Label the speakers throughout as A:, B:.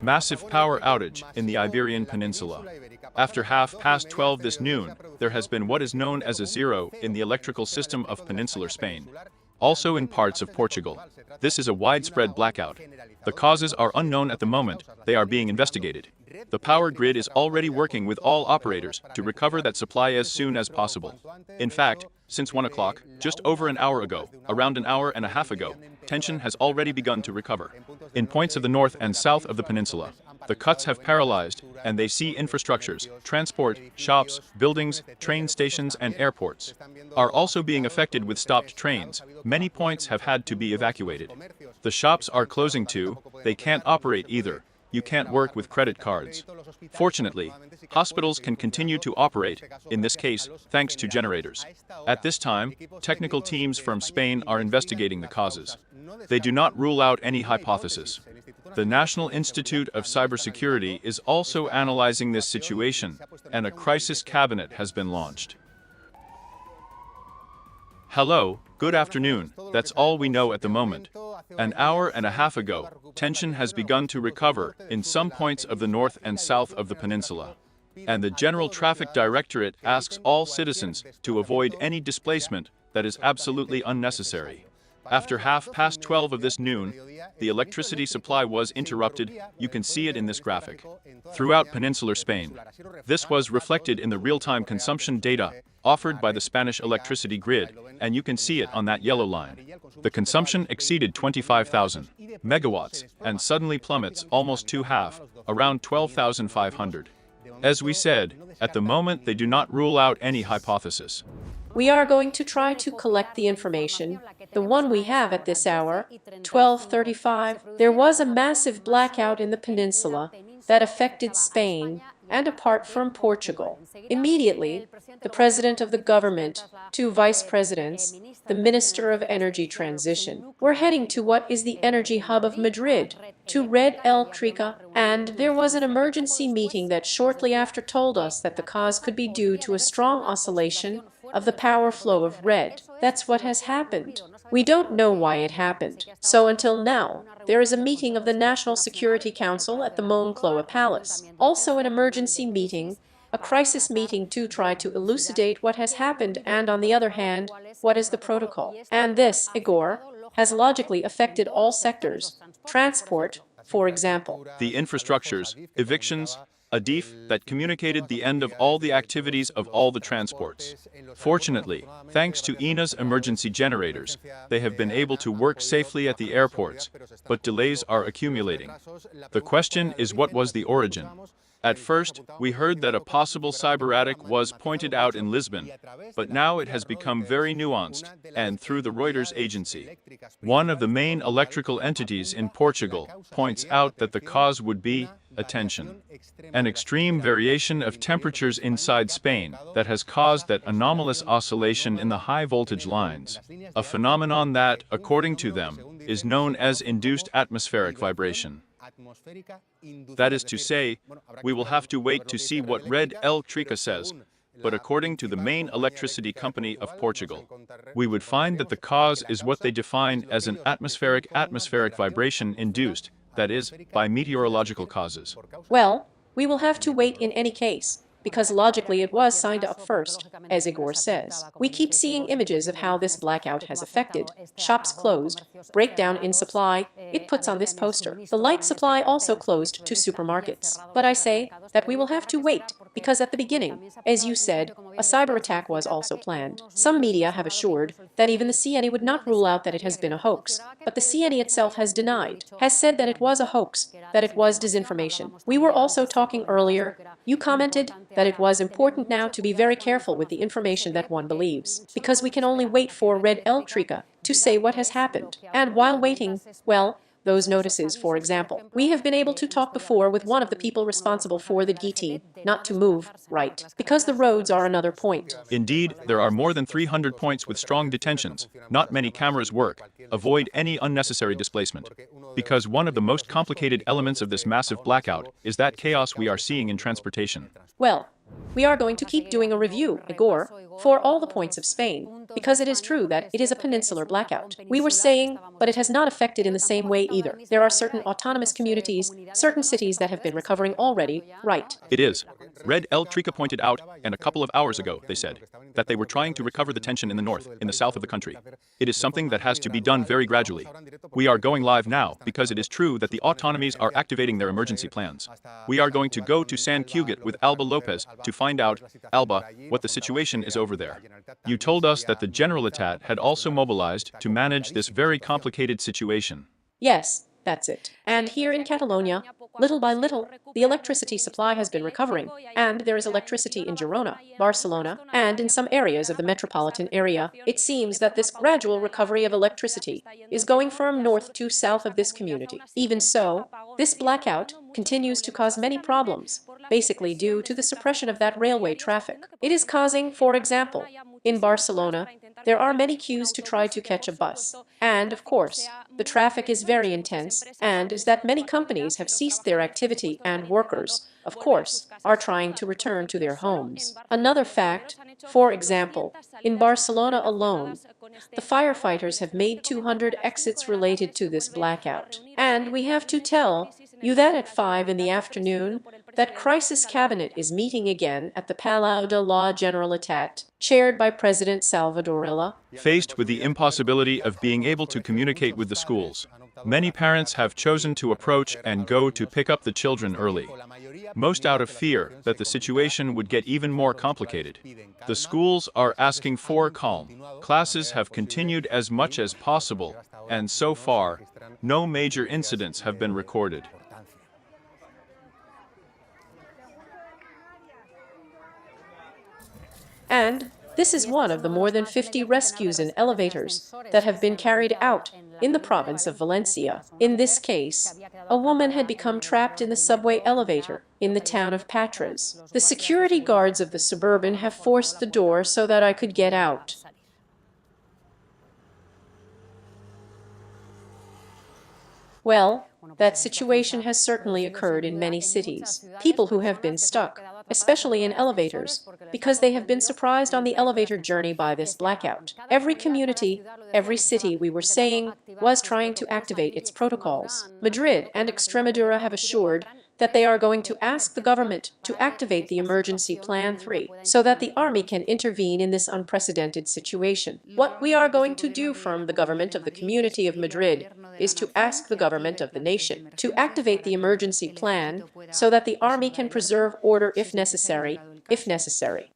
A: Massive power outage in the Iberian Peninsula. After 12:30 this noon, there has been what is known as a zero in the electrical system of peninsular Spain. Also in parts of Portugal. This is a widespread blackout. The causes are unknown at the moment, they are being investigated. The power grid is already working with all operators to recover that supply as soon as possible. In fact, since 1 o'clock, just over an hour ago, around an hour and a half ago, tension has already begun to recover. In points of the north and south of the peninsula, the cuts have paralyzed, and they see infrastructures, transport, shops, buildings, train stations and airports are also being affected with stopped trains. Many points have had to be evacuated. The shops are closing too, they can't operate either. You can't work with credit cards. Fortunately, hospitals can continue to operate, in this case, thanks to generators. At this time, technical teams from Spain are investigating the causes. They do not rule out any hypothesis. The National Institute of Cybersecurity is also analyzing this situation, and a crisis cabinet has been launched. Hello, good afternoon, that's all we know at the moment. An hour and a half ago, tension has begun to recover in some points of the north and south of the peninsula. And the General Traffic Directorate asks all citizens to avoid any displacement that is absolutely unnecessary. After 12:30 of this noon, the electricity supply was interrupted. You can see it in this graphic. Throughout peninsular Spain. This was reflected in the real-time consumption data offered by the Spanish electricity grid, and you can see it on that yellow line. The consumption exceeded 25,000 megawatts and suddenly plummets almost to half, around 12,500. As we said, at the moment they do not rule out any hypothesis.
B: We are going to try to collect the information, the one we have at this hour, 12:35. There was a massive blackout in the peninsula that affected Spain and apart from Portugal. Immediately, the president of the government, two vice presidents, the Minister of Energy Transition, were heading to what is the energy hub of Madrid, to Red Eléctrica, and there was an emergency meeting that shortly after told us that the cause could be due to a strong oscillation of the power flow of red. That's what has happened. We don't know why it happened. So until now, there is a meeting of the National Security Council at the Moncloa Palace. Also an emergency meeting, a crisis meeting to try to elucidate what has happened and on the other hand, what is the protocol. And this, Igor, has logically affected all sectors. Transport, for example.
A: The infrastructures, evictions, a DIF that communicated the end of all the activities of all the transports. Fortunately, thanks to ENA's emergency generators, they have been able to work safely at the airports, but delays are accumulating. The question is, what was the origin? At first, we heard that a possible cyberattack was pointed out in Lisbon, but now it has become very nuanced, and through the Reuters agency. One of the main electrical entities in Portugal points out that the cause would be, attention, an extreme variation of temperatures inside Spain that has caused that anomalous oscillation in the high-voltage lines, a phenomenon that, according to them, is known as induced atmospheric vibration. That is to say, we will have to wait to see what Red Eléctrica says, but according to the main electricity company of Portugal, we would find that the cause is what they define as an atmospheric vibration induced, that is, by meteorological causes.
B: Well, we will have to wait in any case, because logically it was signed up first, as Igor says. We keep seeing images of how this blackout has affected. Shops closed, breakdown in supply, it puts on this poster. The light supply also closed to supermarkets. But I say that we will have to wait, because at the beginning, as you said, a cyber attack was also planned. Some media have assured that even the CNE would not rule out that it has been a hoax, but the CNE itself has denied, has said that it was a hoax, that it was disinformation. We were also talking earlier, you commented that it was important now to be very careful with the information that one believes, because we can only wait for Red Eléctrica to say what has happened. And while waiting, well, those notices, for example. We have been able to talk before with one of the people responsible for the GT, not to move, right, because the roads are another point.
A: Indeed, there are more than 300 points with strong detentions. Not many cameras work. Avoid any unnecessary displacement. Because one of the most complicated elements of this massive blackout is that chaos we are seeing in transportation.
B: Well, We are going to keep doing a review, Igor, for all the points of Spain, because it is true that it is a peninsular blackout. We were saying, but it has not affected in the same way either. There are certain autonomous communities, certain cities that have been recovering already, right?
A: It is. Red El Trica pointed out, and a couple of hours ago, they said, that they were trying to recover the tension in the north, in the south of the country. It is something that has to be done very gradually. We are going live now because it is true that the autonomies are activating their emergency plans. We are going to go to San Cugat with Alba Lopez to find out, Alba, what the situation is over there. You told us that the Generalitat had also mobilized to manage this very complicated situation.
B: Yes, that's it. And here in Catalonia, little by little, the electricity supply has been recovering, and there is electricity in Girona, Barcelona, and in some areas of the metropolitan area. It seems that this gradual recovery of electricity is going from north to south of this community. Even so, this blackout continues to cause many problems, basically due to the suppression of that railway traffic. It is causing, for example, in Barcelona, there are many queues to try to catch a bus. And, of course, the traffic is very intense, and is that many companies have ceased their activity and workers, of course, are trying to return to their homes. Another fact, for example, in Barcelona alone, the firefighters have made 200 exits related to this blackout. And we have to tell you that at 5 in the afternoon, that crisis cabinet is meeting again at the Palau de la Generalitat, chaired by President Salvador Illa.
A: Faced with the impossibility of being able to communicate with the schools, many parents have chosen to approach and go to pick up the children early, most out of fear that the situation would get even more complicated. The schools are asking for calm. Classes have continued as much as possible, and so far, no major incidents have been recorded.
B: And this is one of the more than 50 rescues in elevators that have been carried out in the province of Valencia. In this case, a woman had become trapped in the subway elevator in the town of Patras. The security guards of the Suburban have forced the door so that I could get out. Well, that situation has certainly occurred in many cities. People who have been stuck, especially in elevators, because they have been surprised on the elevator journey by this blackout. Every community, every city, we were saying, was trying to activate its protocols. Madrid and Extremadura have assured that they are going to ask the government to activate the Emergency Plan 3 so that the army can intervene in this unprecedented situation. What we are going to do from the government of the Community of Madrid is to ask the government of the nation to activate the emergency plan so that the army can preserve order if necessary.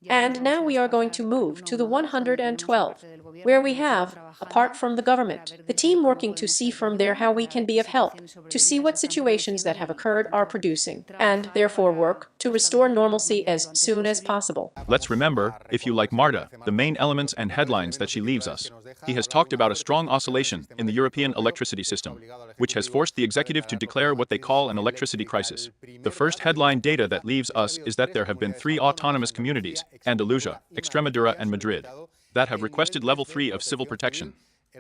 B: And now we are going to move to the 112, where we have, apart from the government, the team working to see from there how we can be of help, to see what situations that have occurred are producing, and therefore work to restore normalcy as soon as possible.
A: Let's remember, if you like Marta, the main elements and headlines that she leaves us. He has talked about a strong oscillation in the European electricity system, which has forced the executive to declare what they call an electricity crisis. The first headline data that leaves us is that there have been 3 autonomous communities, Andalusia, Extremadura and Madrid, that have requested level 3 of civil protection.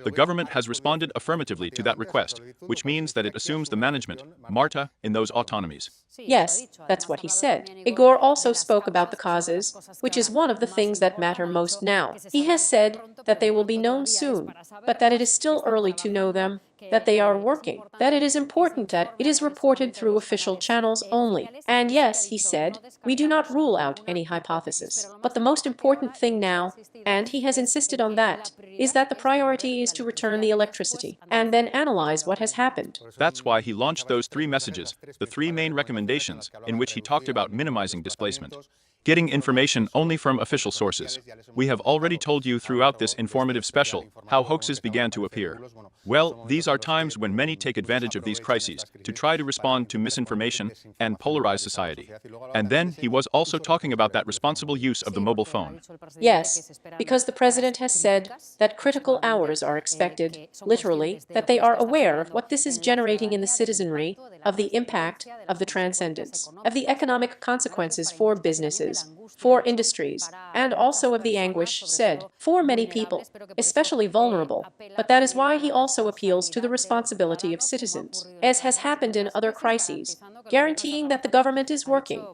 A: The government has responded affirmatively to that request, which means that it assumes the management, Marta, in those autonomies.
B: Yes, that's what he said. Igor also spoke about the causes, which is one of the things that matter most now. He has said that they will be known soon, but that it is still early to know them, that they are working, that it is important that it is reported through official channels only. And yes, he said, we do not rule out any hypothesis. But the most important thing now, and he has insisted on that, is that the priority is to return the electricity, and then analyze what has happened.
A: That's why he launched those 3 messages, the 3 main recommendations, in which he talked about minimizing displacement. Getting information only from official sources. We have already told you throughout this informative special how hoaxes began to appear. Well, these are times when many take advantage of these crises to try to respond to misinformation and polarize society. And then he was also talking about that responsible use of the mobile phone.
B: Yes, because the president has said that critical hours are expected, literally, that they are aware of what this is generating in the citizenry, of the impact, of the transcendence, of the economic consequences for businesses, for industries, and also of the anguish, said, for many people, especially vulnerable. But that is why he also appeals to the responsibility of citizens, as has happened in other crises, guaranteeing that the government is working,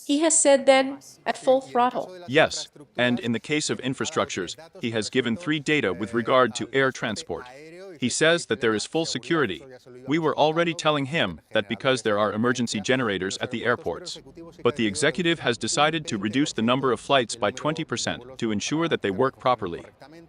B: He has said then, at full throttle.
A: Yes, and in the case of infrastructures, he has given 3 data with regard to air transport. He says that there is full security. We were already telling him that because there are emergency generators at the airports. But the executive has decided to reduce the number of flights by 20% to ensure that they work properly.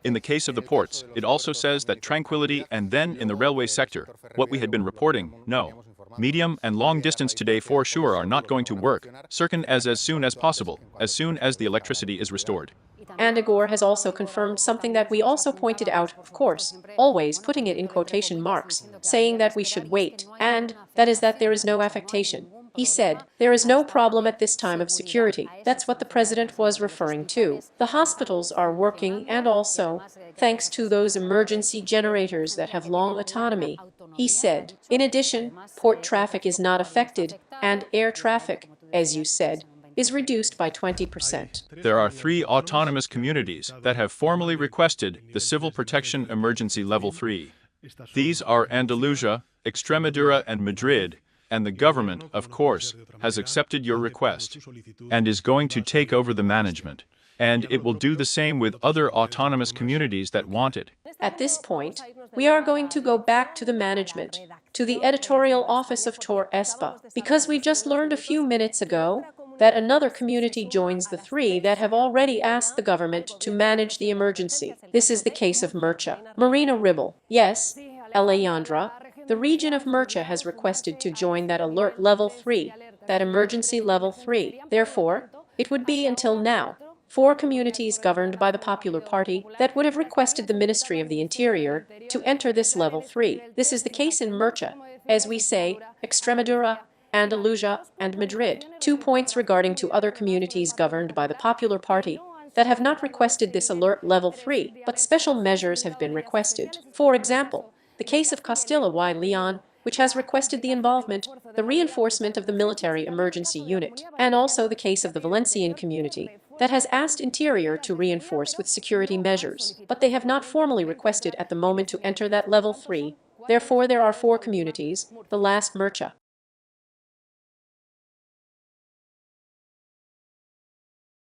A: In the case of the ports, it also says that tranquility, and then in the railway sector, what we had been reporting, no. Medium and long distance today for sure are not going to work, certain as soon as possible, as soon as the electricity is restored.
B: And Igor has also confirmed something that we also pointed out, of course, always putting it in quotation marks, saying that we should wait, and that is that there is no affectation. He said, there is no problem at this time of security. That's what the president was referring to. The hospitals are working, and also, thanks to those emergency generators that have long autonomy. He said, in addition, port traffic is not affected, and air traffic, as you said, is reduced by 20%.
A: There are 3 autonomous communities that have formally requested the Civil Protection Emergency Level 3. These are Andalusia, Extremadura and Madrid, and the government, of course, has accepted your request and is going to take over the management. And it will do the same with other autonomous communities that want it.
B: At this point, we are going to go back to the management, to the editorial office of Tor Espa, because we just learned a few minutes ago that another community joins the 3 that have already asked the government to manage the emergency. This is the case of Murcia. Marina Ribble. Yes, Alejandra, the region of Murcia has requested to join that alert level 3, that emergency level 3. Therefore, it would be until now 4 communities governed by the Popular Party that would have requested the Ministry of the Interior to enter this level 3. This is the case in Murcia, as we say, Extremadura, Andalusia, and Madrid. 2 points regarding to other communities governed by the Popular Party that have not requested this alert level 3, but special measures have been requested. For example, the case of Castilla y Leon, which has requested the involvement, the reinforcement of the military emergency unit, and also the case of the Valencian community that has asked Interior to reinforce with security measures, but they have not formally requested at the moment to enter that level 3. Therefore, there are 4 communities, the last Murcia,